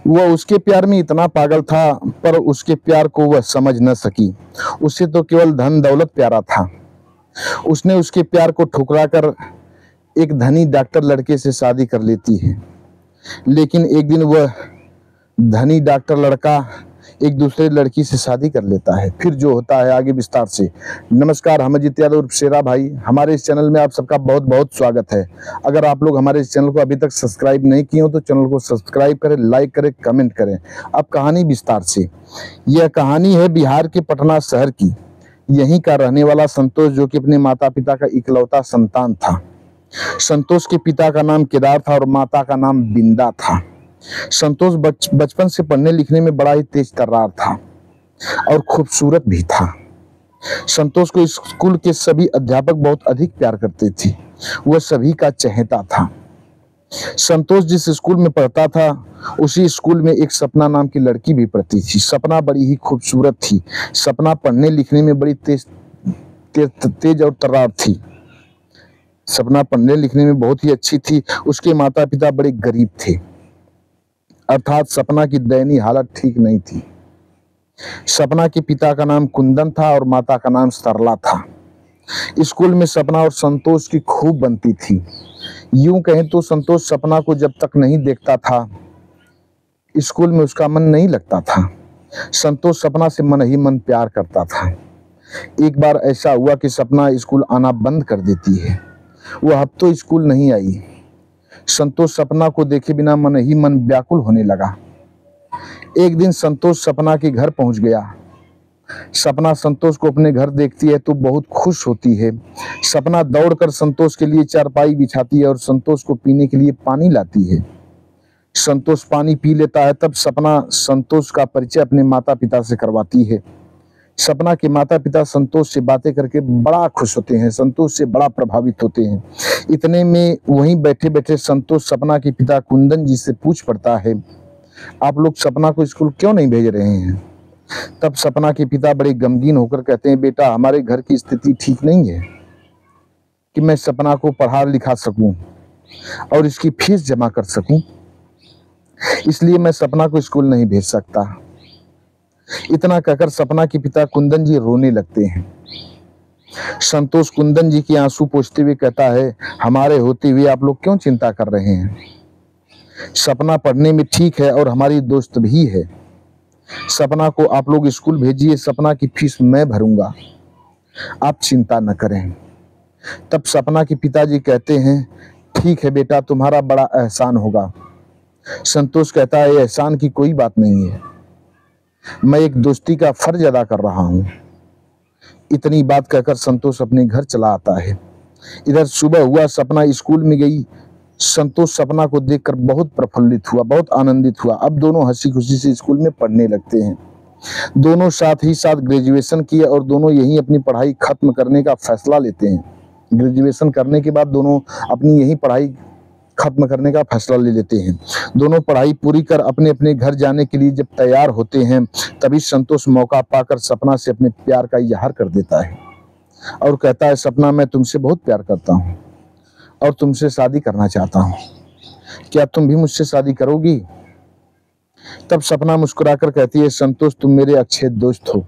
वह उसके प्यार में इतना पागल था, पर उसके प्यार को वह समझ न सकी। उसे तो केवल धन दौलत प्यारा था। उसने उसके प्यार को ठुकरा कर एक धनी डॉक्टर लड़के से शादी कर लेती है। लेकिन एक दिन वह धनी डॉक्टर लड़का एक दूसरे लड़की से शादी कर लेता है। फिर जो होता है आगे विस्तार से। नमस्कार, हम अजीत यादव उर्फ शेरा भाई। हमारे इस चैनल में आप सबका बहुत बहुत स्वागत है। अगर आप लोग हमारे इस चैनल को अभी तक सब्सक्राइब नहीं किए हो तो चैनल को सब्सक्राइब करें, लाइक करें, कमेंट करें। अब कहानी विस्तार से। यह कहानी है बिहार के पटना शहर की। यहीं का रहने वाला संतोष, जो कि अपने माता पिता का इकलौता संतान था। संतोष के पिता का नाम केदार था और माता का नाम बिंदा था। संतोष बचपन से पढ़ने लिखने में बड़ा ही तेज तर्रार था और खूबसूरत भी था। संतोष को स्कूल के सभी अध्यापक बहुत अधिक प्यार करते थे। वह सभी का चहेता था। संतोष जिस स्कूल में पढ़ता था उसी स्कूल में एक सपना नाम की लड़की भी पढ़ती थी। सपना बड़ी ही खूबसूरत थी। सपना पढ़ने लिखने में बड़ी तेज और तर्रार थी। सपना पढ़ने लिखने में बहुत ही अच्छी थी। उसके माता पिता बड़े गरीब थे, अर्थात सपना की दयनीय हालत ठीक नहीं थी। सपना के पिता का नाम कुंदन था और माता का नाम सरला था। स्कूल में सपना और संतोष की खूब बनती थी। यूं कहें तो संतोष सपना को जब तक नहीं देखता था स्कूल में उसका मन नहीं लगता था। संतोष सपना से मन ही मन प्यार करता था। एक बार ऐसा हुआ कि सपना स्कूल आना बंद कर देती है। वह हफ्तों स्कूल नहीं आई। संतोष सपना को देखे बिना मन ही मन व्याकुल होने लगा। एक दिन संतोष सपना के घर पहुंच गया। सपना संतोष को अपने घर देखती है तो बहुत खुश होती है। सपना दौड़कर संतोष के लिए चारपाई बिछाती है और संतोष को पीने के लिए पानी लाती है। संतोष पानी पी लेता है। तब सपना संतोष का परिचय अपने माता पिता से करवाती है। सपना के माता पिता संतोष से बातें करके बड़ा खुश होते हैं, संतोष से बड़ा प्रभावित होते हैं। इतने में वहीं बैठे बैठे संतोष सपना के पिता कुंदन जी से पूछ पड़ता है, आप लोग सपना को स्कूल क्यों नहीं भेज रहे हैं? तब सपना के पिता बड़े गमगीन होकर कहते हैं, बेटा हमारे घर की स्थिति ठीक नहीं है कि मैं सपना को पढ़ा लिखा सकूं और इसकी फीस जमा कर सकूं, इसलिए मैं सपना को स्कूल नहीं भेज सकता। इतना कहकर सपना के पिता कुंदन जी रोने लगते हैं। संतोष कुंदन जी के आंसू पोंछते हुए कहता है, हमारे होते हुए आप लोग क्यों चिंता कर रहे हैं? सपना पढ़ने में ठीक है और हमारी दोस्त भी है। सपना को आप लोग स्कूल भेजिए, सपना की फीस मैं भरूंगा, आप चिंता न करें। तब सपना के पिताजी कहते हैं, ठीक है बेटा, तुम्हारा बड़ा एहसान होगा। संतोष कहता है, एहसान की कोई बात नहीं है, मैं एक दोस्ती का फर्ज अदा कर रहा हूं। इतनी बात कहकर संतोष अपने घर चला आता है। इधर सुबह हुआ, सपना स्कूल में गई। संतोष सपना को देखकर बहुत प्रफुल्लित हुआ, बहुत आनंदित हुआ। अब दोनों हंसी खुशी से स्कूल में पढ़ने लगते हैं। दोनों साथ ही साथ ग्रेजुएशन किए और दोनों यहीं अपनी पढ़ाई खत्म करने का फैसला लेते हैं। ग्रेजुएशन करने के बाद दोनों अपनी यहीं पढ़ाई खत्म करने का फैसला ले लेते हैं। दोनों पढ़ाई पूरी कर अपने अपने घर जाने के लिए जब तैयार होते हैं तभी संतोष मौका पाकर सपना से अपने प्यार का इजहार कर देता है और कहता है, सपना मैं तुमसे बहुत प्यार करता हूं और तुमसे शादी करना चाहता हूं, क्या तुम भी मुझसे शादी करोगी? तब सपना मुस्कुराकर कहती है, संतोष तुम मेरे अच्छे दोस्त हो,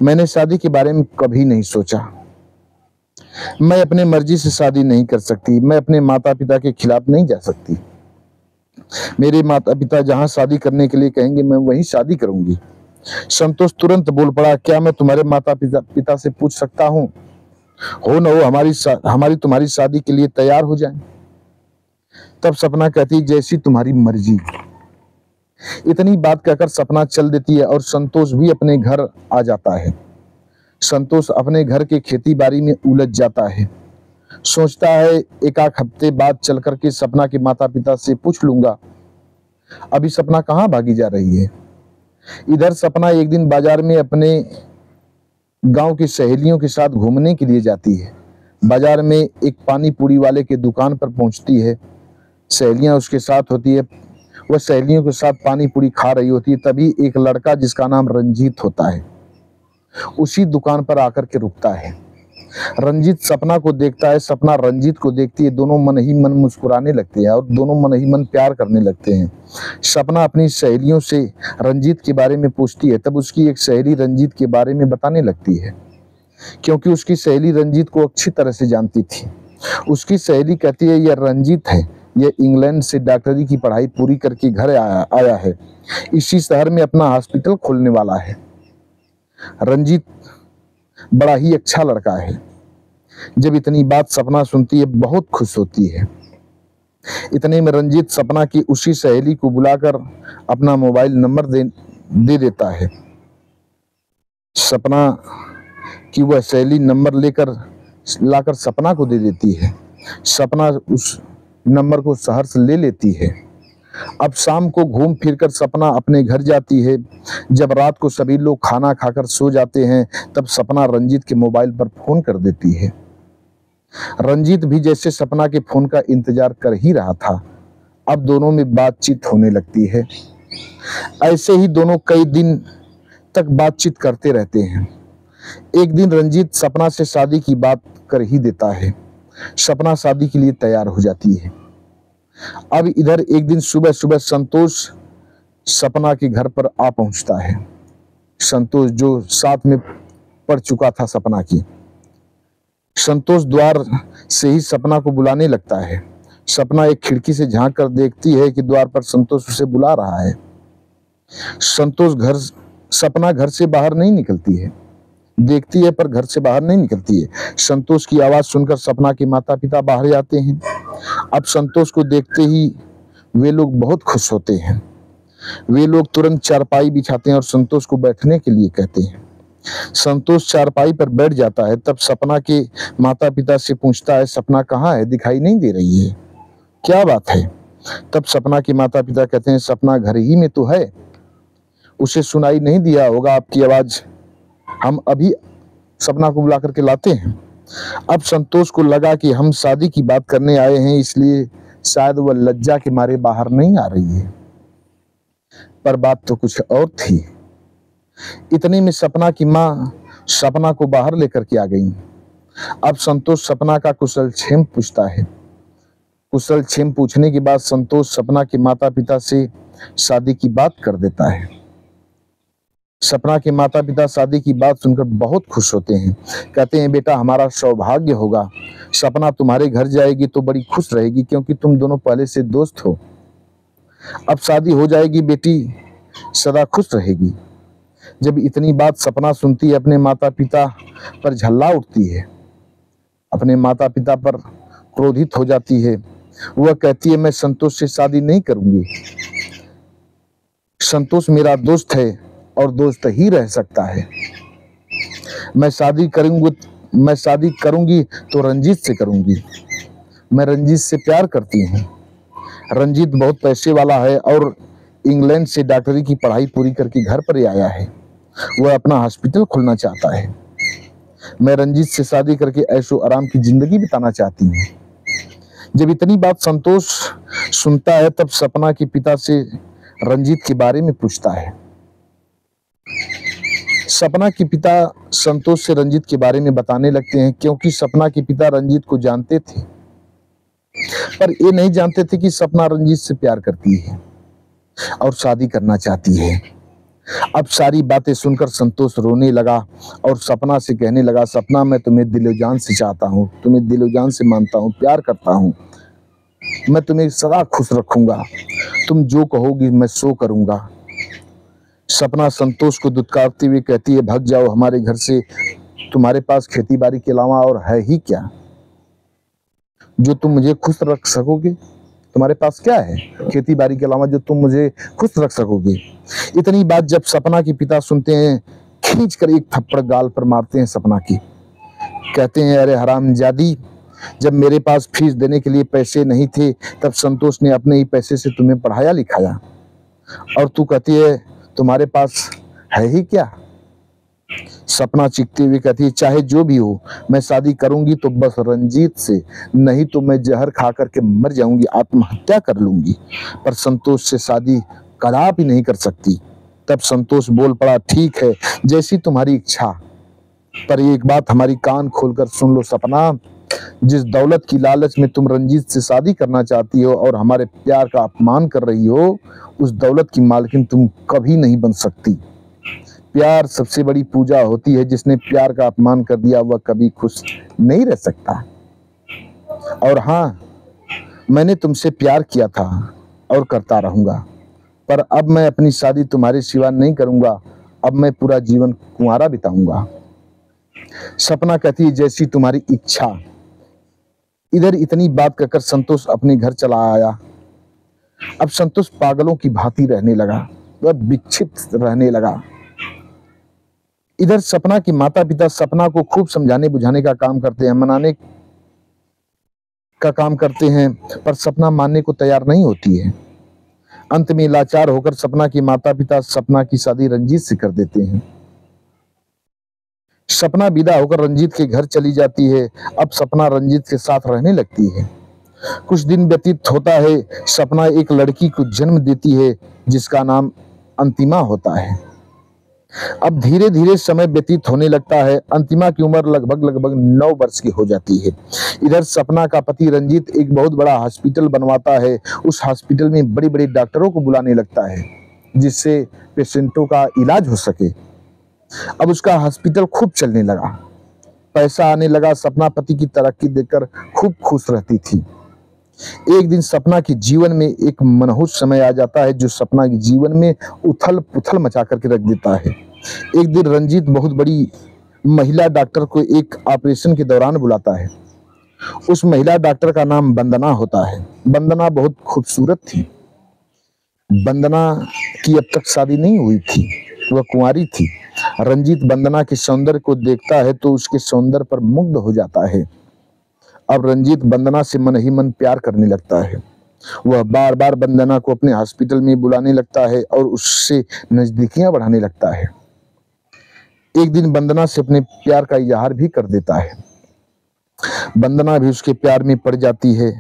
मैंने शादी के बारे में कभी नहीं सोचा। मैं अपने मर्जी से शादी नहीं कर सकती, मैं अपने माता पिता के खिलाफ नहीं जा सकती। मेरे माता पिता जहां शादी करने के लिए कहेंगे मैं वहीं शादी करूंगी। संतोष तुरंत बोल पड़ा, क्या मैं तुम्हारे माता पिता से पूछ सकता हूं, हो न हो हमारी तुम्हारी शादी के लिए तैयार हो जाएं? तब सपना कहती, जैसी तुम्हारी मर्जी। इतनी बात कहकर सपना चल देती है और संतोष भी अपने घर आ जाता है। संतोष अपने घर के खेती बाड़ी में उलझ जाता है। सोचता है एक आध हफ्ते बाद चल करके सपना के माता पिता से पूछ लूंगा। अभी सपना कहाँ भागी जा रही है? इधर सपना एक दिन बाजार में अपने गांव की सहेलियों के साथ घूमने के लिए जाती है। बाजार में एक पानी पूरी वाले के दुकान पर पहुंचती है। सहेलियां उसके साथ होती है। वह सहेलियों के साथ पानी पूरी खा रही होती है। तभी एक लड़का जिसका नाम रंजीत होता है उसी दुकान पर आकर के रुकता है। रंजीत सपना को देखता है, सपना रंजीत को देखती है। दोनों मन ही मन मुस्कुराने लगते हैं और दोनों मन ही मन प्यार करने लगते हैं। सपना अपनी सहेलियों से रंजीत के बारे में पूछती है, तब उसकी एक सहेली रंजीत के बारे में बताने लगती है, क्योंकि उसकी सहेली रंजीत को अच्छी तरह से जानती थी। उसकी सहेली कहती है, यह रंजीत है, यह इंग्लैंड से डॉक्टरी की पढ़ाई पूरी करके घर आया है, इसी शहर में अपना हॉस्पिटल खोलने वाला है। रंजीत बड़ा ही अच्छा लड़का है। जब इतनी बात सपना सुनती है, बहुत खुश होती है। इतने में रंजीत सपना की उसी सहेली को बुलाकर अपना मोबाइल नंबर दे देता है। सपना की वह सहेली नंबर लाकर सपना को दे देती है। सपना उस नंबर को शहर से ले लेती है। अब शाम को घूम फिरकर सपना अपने घर जाती है। जब रात को सभी लोग खाना खाकर सो जाते हैं, तब सपना रंजीत के मोबाइल पर फोन कर देती है। रंजीत भी जैसे सपना के फोन का इंतजार कर ही रहा था। अब दोनों में बातचीत होने लगती है। ऐसे ही दोनों कई दिन तक बातचीत करते रहते हैं। एक दिन रंजीत सपना से शादी की बात कर ही देता है। सपना शादी के लिए तैयार हो जाती है। अब इधर एक दिन सुबह सुबह संतोष सपना के घर पर आ पहुंचता है। संतोष जो साथ में पढ़ चुका था सपना की। संतोष द्वार से ही सपना को बुलाने लगता है। सपना एक खिड़की से झांक कर देखती है कि द्वार पर संतोष उसे बुला रहा है। सपना घर से बाहर नहीं निकलती है, देखती है पर घर से बाहर नहीं निकलती है। संतोष की आवाज सुनकर सपना के माता पिता बाहर जाते हैं। अब संतोष को देखते ही वे लोग बहुत खुश होते हैं। वे लोग तुरंत चारपाई बिछाते हैं और संतोष को बैठने के लिए कहते हैं। संतोष चारपाई पर बैठ जाता है। तब सपना के माता पिता से पूछता है, सपना कहाँ है, दिखाई नहीं दे रही है, क्या बात है? तब सपना के माता पिता कहते हैं, सपना घर ही में तो है, उसे सुनाई नहीं दिया होगा आपकी आवाज, हम अभी सपना को बुला करके लाते हैं। अब संतोष को लगा कि हम शादी की बात करने आए हैं, इसलिए शायद वह लज्जा के मारे बाहर नहीं आ रही है, पर बात तो कुछ और थी। इतने में सपना की माँ सपना को बाहर लेकर के आ गई। अब संतोष सपना का कुशल क्षेम पूछता है। कुशल क्षेम पूछने के बाद संतोष सपना के माता पिता से शादी की बात कर देता है। सपना के माता पिता शादी की बात सुनकर बहुत खुश होते हैं। कहते हैं, बेटा हमारा सौभाग्य होगा, सपना तुम्हारे घर जाएगी तो बड़ी खुश रहेगी, क्योंकि तुम दोनों पहले से दोस्त हो। अब शादी हो जाएगी, बेटी सदा खुश रहेगी। जब इतनी बात सपना सुनती है, अपने माता पिता पर झल्ला उठती है, अपने माता पिता पर क्रोधित हो जाती है। वह कहती है, मैं संतोष से शादी नहीं करूंगी। संतोष मेरा दोस्त है और दोस्त ही रह सकता है। मैं शादी करूंगी तो रंजीत से करूंगी। मैं रंजीत से प्यार करती हूँ। रंजीत बहुत पैसे वाला है और इंग्लैंड से डॉक्टरी की पढ़ाई पूरी करके घर पर आया है। वह अपना हॉस्पिटल खोलना चाहता है। मैं रंजीत से शादी करके ऐशो आराम की जिंदगी बिताना चाहती हूँ। जब इतनी बात संतोष सुनता है, तब सपना के पिता से रंजीत के बारे में पूछता है। सपना के पिता संतोष से रंजीत के बारे में बताने लगते हैं, क्योंकि सपना के पिता रंजीत को जानते थे, पर ये नहीं जानते थे कि सपना रंजीत से प्यार करती है और शादी करना चाहती है। अब सारी बातें सुनकर संतोष रोने लगा और सपना से कहने लगा, सपना मैं तुम्हें दिलो जान से चाहता हूँ, तुम्हें दिलो जान से मानता हूँ, प्यार करता हूँ। मैं तुम्हें सदा खुश रखूंगा, तुम जो कहोगी मैं सो करूंगा। सपना संतोष को दुत्कारती हुई कहती है, भाग जाओ हमारे घर से, तुम्हारे पास खेती बाड़ी के अलावा और है ही क्या जो तुम मुझे खुश रख सकोगे? तुम्हारे पास क्या है खेती बाड़ी के अलावा जो तुम मुझे खुश रख सकोगे? इतनी बात जब सपना के पिता सुनते हैं, खींच कर एक थप्पड़ गाल पर मारते हैं सपना की। कहते हैं, अरे हरामजादी, जब मेरे पास फीस देने के लिए पैसे नहीं थे, तब संतोष ने अपने ही पैसे से तुम्हें पढ़ाया लिखाया, और तू कहती है तुम्हारे पास है ही क्या? सपना चीखते हुए कहती है, चाहे जो भी हो, मैं शादी करूंगी तो बस रंजीत से, नहीं तो मैं जहर खा करके मर जाऊंगी, आत्महत्या कर लूंगी, पर संतोष से शादी कदापि नहीं कर सकती। तब संतोष बोल पड़ा, ठीक है, जैसी तुम्हारी इच्छा। पर एक बात हमारी कान खोलकर सुन लो सपना, जिस दौलत की लालच में तुम रंजीत से शादी करना चाहती हो और हमारे प्यार का अपमान कर रही हो, उस दौलत की मालकिन तुम कभी नहीं बन सकती। प्यार सबसे बड़ी पूजा होती है, जिसने प्यार का अपमान कर दिया वह कभी खुश नहीं रह सकता। और हाँ, मैंने तुमसे प्यार किया था और करता रहूंगा, पर अब मैं अपनी शादी तुम्हारे सिवा नहीं करूंगा। अब मैं पूरा जीवन कुंवारा बिताऊंगा। सपना कहती है जैसी तुम्हारी इच्छा। इधर इतनी बात कहकर संतोष अपने घर चला आया। अब संतोष पागलों की भांति रहने लगा, वह विक्षिप्त रहने लगा। इधर सपना के माता पिता सपना को खूब समझाने बुझाने का काम करते हैं, मनाने का काम करते हैं, पर सपना मानने को तैयार नहीं होती है। अंत में लाचार होकर सपना के माता पिता सपना की शादी रंजीत से कर देते हैं। सपना विदा होकर रंजीत के घर चली जाती है। अब सपना रंजीत के साथ रहने लगती है। कुछ दिन व्यतीत होता है। सपना एक लड़की को जन्म देती है जिसका नाम अंतिमा होता है। अब धीरे धीरे समय व्यतीत होने लगता है। अंतिमा की उम्र लगभग 9 वर्ष की हो जाती है। इधर सपना का पति रंजीत एक बहुत बड़ा हॉस्पिटल बनवाता है। उस हॉस्पिटल में बड़े बड़े डॉक्टरों को बुलाने लगता है जिससे पेशेंटों का इलाज हो सके। अब उसका हॉस्पिटल खूब चलने लगा, पैसा आने लगा। सपना पति की तरक्की देखकर खूब खुश रहती थी। एक दिन सपना के जीवन में एक मनहूस समय आ जाता है जो सपना के जीवन में उथल पुथल मचा करके रख देता है। एक दिन रंजीत बहुत बड़ी महिला डॉक्टर को एक ऑपरेशन के दौरान बुलाता है। उस महिला डॉक्टर का नाम वंदना होता है। वंदना बहुत खूबसूरत थी। वंदना की अब तक शादी नहीं हुई थी, वह कुंवारी थी। रंजीत वंदना के सौंदर्य को देखता है तो उसके सौंदर्य पर मुग्ध हो जाता है। अब रंजीत वंदना से मन ही मन प्यार करने लगता है। वह बार बार वंदना को अपने हॉस्पिटल में बुलाने लगता है और उससे नजदीकियां बढ़ाने लगता है। एक दिन वंदना से अपने प्यार का इजहार भी कर देता है। वंदना भी उसके प्यार में पड़ जाती है।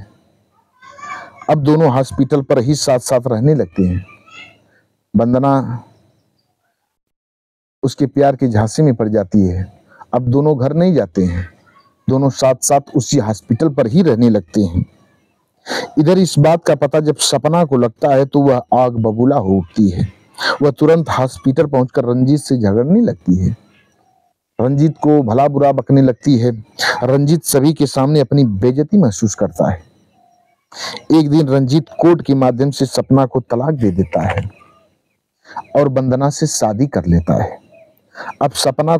अब दोनों हॉस्पिटल पर ही साथ साथ रहने लगते हैं। वंदना उसके प्यार की झांसे में पड़ जाती है। अब दोनों घर नहीं जाते हैं, दोनों साथ साथ उसी हॉस्पिटल पर ही रहने लगते हैं। इधर इस बात का पता जब सपना को लगता है तो वह आग बबूला हो उठती है। वह तुरंत हॉस्पिटल पहुंचकर रंजीत से झगड़ने लगती है। रंजीत को भला बुरा बकने लगती है। रंजीत सभी के सामने अपनी बेइज्जती महसूस करता है। एक दिन रंजीत कोर्ट के माध्यम से सपना को तलाक दे देता है और वंदना से शादी कर लेता है। अब सपना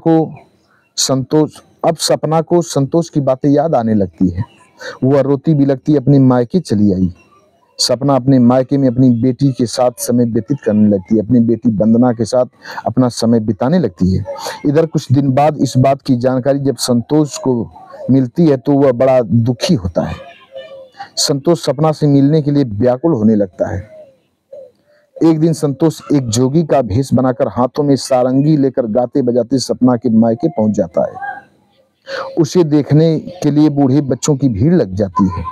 को संतोष की बातें याद आने लगती है। वह रोती बिलखती अपने मायके चली आई। सपना अपने मायके में अपनी बेटी के साथ समय व्यतीत करने लगती है, अपनी बेटी वंदना के साथ अपना समय बिताने लगती है। इधर कुछ दिन बाद इस बात की जानकारी जब संतोष को मिलती है तो वह बड़ा दुखी होता है। संतोष सपना से मिलने के लिए व्याकुल होने लगता है। एक दिन संतोष एक जोगी का भेष बनाकर हाथों में सारंगी लेकर गाते बजाते सपना के मायके पहुंच जाता है। उसे देखने के लिए बूढ़े बच्चों की भीड़ लग जाती है।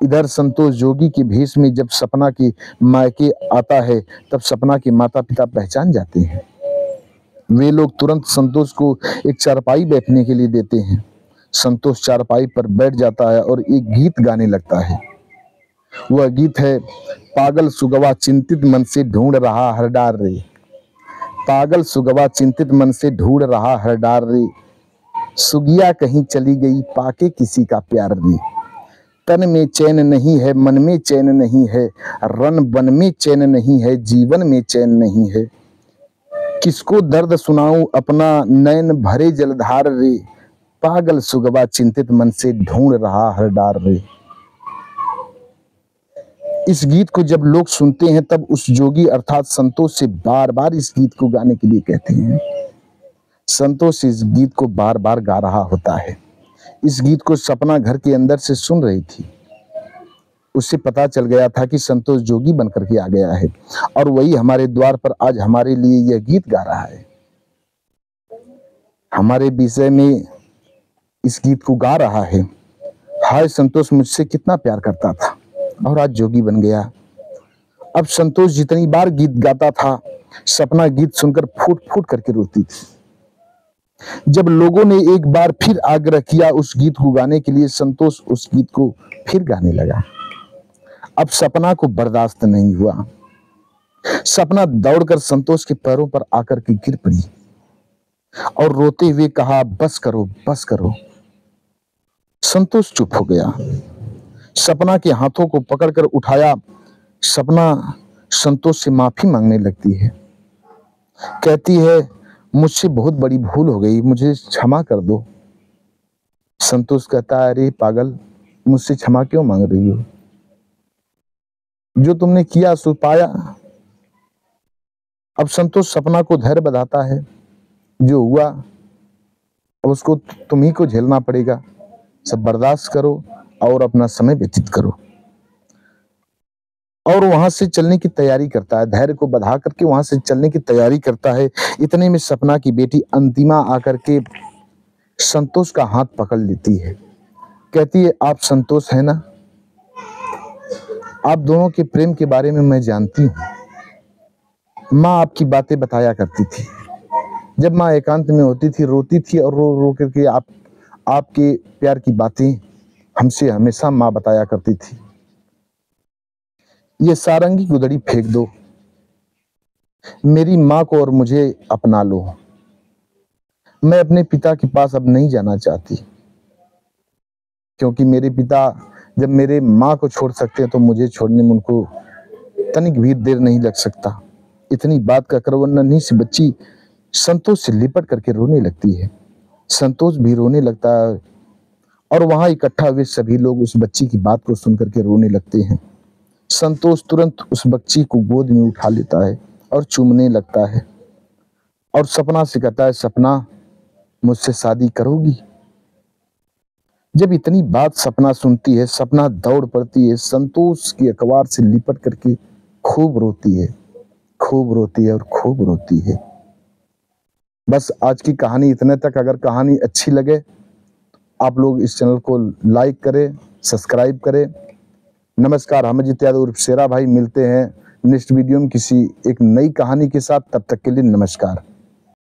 इधर संतोष जोगी के भेष में जब सपना के मायके आता है तब सपना के माता पिता पहचान जाते हैं। वे लोग तुरंत संतोष को एक चारपाई बैठने के लिए देते हैं। संतोष चारपाई पर बैठ जाता है और एक गीत गाने लगता है। वह गीत है, पागल सुगवा चिंतित मन से ढूंढ रहा हर डार रे। पागल सुगवा चिंतित मन से ढूंढ रहा हर डार रे। सुगिया कहीं चली गई पाके किसी का प्यार रे। तन में चैन नहीं है, मन में चैन नहीं है, रन बन में चैन नहीं है, जीवन में चैन नहीं है। किसको दर्द सुनाऊं अपना नैन भरे जलधार रे। पागल सुगवा चिंतित मन से ढूंढ रहा हर डार रे। इस गीत को जब लोग सुनते हैं तब उस जोगी अर्थात संतोष से बार बार इस गीत को गाने के लिए कहते हैं। संतोष इस गीत को बार बार गा रहा होता है। इस गीत को सपना घर के अंदर से सुन रही थी। उससे पता चल गया था कि संतोष जोगी बनकर के आ गया है और वही हमारे द्वार पर आज हमारे लिए यह गीत गा रहा है, हमारे विषय में इस गीत को गा रहा है। हाय संतोष मुझसे कितना प्यार करता था और आज जोगी बन गया। अब संतोष जितनी बार गीत गाता था सपना गीत सुनकर फूट फूट करके रोती थी। जब लोगों ने एक बार फिर आग्रह किया उस गीत को गाने के लिए, संतोष उस गीत को फिर गाने लगा। अब सपना को बर्दाश्त नहीं हुआ। सपना दौड़कर संतोष के पैरों पर आकर के गिर पड़ी और रोते हुए कहा, बस करो, बस करो। संतोष चुप हो गया। सपना के हाथों को पकड़कर उठाया। सपना संतोष से माफी मांगने लगती है। कहती है, मुझसे बहुत बड़ी भूल हो गई, मुझे क्षमा कर दो। संतोष कहता है, अरे पागल, मुझसे क्षमा क्यों मांग रही हो? जो तुमने किया सो पाया। अब संतोष सपना को धैर्य बंधाता है। जो हुआ अब उसको तुम्ही को झेलना पड़ेगा, सब बर्दाश्त करो और अपना समय व्यतीत करो। और वहां से चलने की तैयारी करता है, धैर्य को बढ़ा करके वहां से चलने की तैयारी करता है। इतने में सपना की बेटी अंतिमा आकर के संतोष का हाथ पकड़ लेती है। कहती है, आप संतोष है ना? आप दोनों के प्रेम के बारे में मैं जानती हूँ। माँ आपकी बातें बताया करती थी। जब माँ एकांत में होती थी, रोती थी और रो रो करके आपके प्यार की बातें हमसे हमेशा माँ बताया करती थी। ये सारंगी गुदड़ी फेंक दो, मेरी माँ को और मुझे अपना लो। मैं अपने पिता के पास अब नहीं जाना चाहती, क्योंकि मेरे पिता जब मेरे माँ को छोड़ सकते हैं तो मुझे छोड़ने में उनको तनिक भी देर नहीं लग सकता। इतनी बात कहकर वो नन्ही सी बच्ची संतोष से लिपट करके रोने लगती है। संतोष भी रोने लगता है और वहां इकट्ठा हुए सभी लोग उस बच्ची की बात को सुन करके रोने लगते हैं। संतोष तुरंत उस बच्ची को गोद में उठा लेता है और चूमने लगता है और सपना से कहता है, सपना मुझसे शादी करोगी? जब इतनी बात सपना सुनती है, सपना दौड़ पड़ती है, संतोष के अखबार से लिपट करके खूब रोती है, खूब रोती है और खूब रोती है। बस आज की कहानी इतने तक। अगर कहानी अच्छी लगे आप लोग इस चैनल को लाइक करें, सब्सक्राइब करें। नमस्कार, हम अजित यादव उर्फ शेरा भाई मिलते हैं नेक्स्ट वीडियो में किसी एक नई कहानी के साथ। तब तक के लिए नमस्कार।